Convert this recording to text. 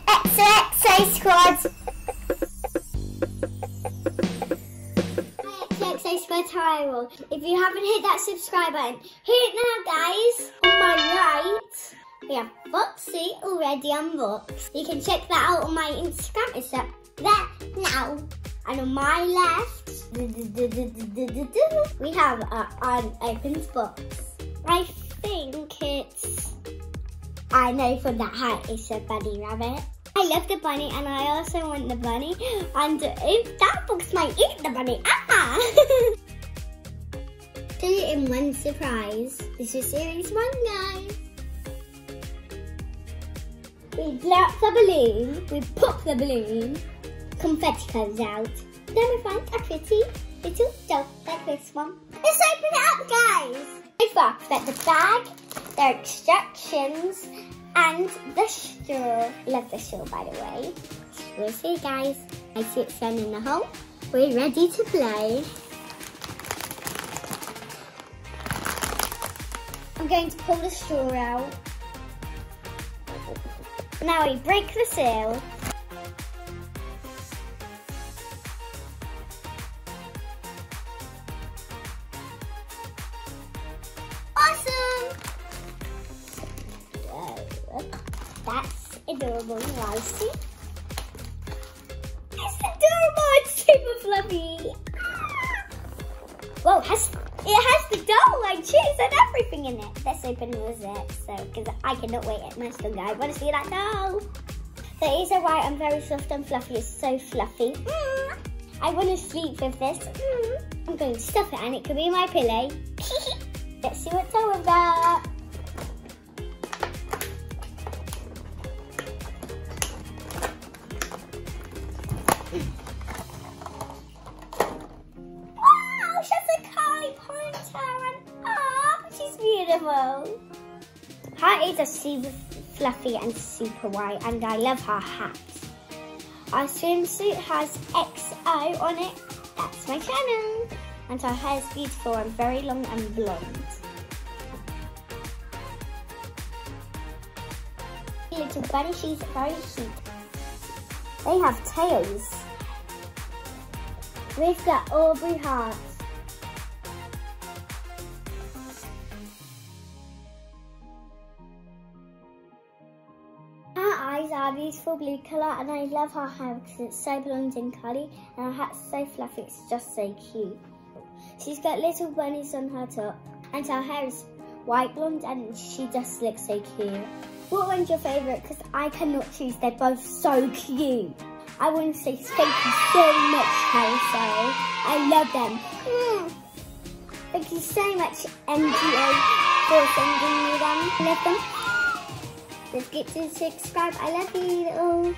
XOXO Squad! Hiya XOXO Squad, if you haven't hit that subscribe button, hit it now, guys. On my right, we have Foxy already unboxed. You can check that out on my Instagram. It's up there now. And on my left, we have an unopened box. I think I know from that hat it's a bunny rabbit. I love the bunny and I also want the bunny. And if that box might eat the bunny. Ah! 2-in-1 surprise. This is series 1, guys. We blow up the balloon, we pop the balloon, confetti comes out. Then we find a pretty little doll like this one. Let's open it up, guys! So far, we've got the bag, the instructions, and the straw. Love the straw, by the way. We'll see, guys. I see it standing in the hole. We're ready to play. I'm going to pull the straw out. Now we break the seal. Awesome! That's adorable, Rosie. It's adorable, it's super fluffy. Whoa, it has the doll and cheese and everything in it. Let's open the zip, because I cannot wait at my store, guys. I want to see that doll. The ears are white and very soft and fluffy. It's so fluffy. I want to sleep with this. I'm going to stuff it and it could be my pillow. Let's see what's over there. Wow, she's a curly ponytail and she's beautiful. Her ears are super fluffy and super white and I love her hat. Our swimsuit has XO on it. That's my channel. And her hair is beautiful and very long and blonde. Little bunny, she's very cute. They have tails. We've got Aubrey hearts. Her eyes are a beautiful blue colour and I love her hair because it's so blonde and curly and her hat's so fluffy, it's just so cute. She's got little bunnies on her top and her hair is white blonde and she just looks so cute. What one's your favourite? Because I cannot choose, they're both so cute. I want to say thank you so much, Carousel. I love them. Thank you so much, MGA, for sending me them. I love them. Let's get to subscribe. I love you all.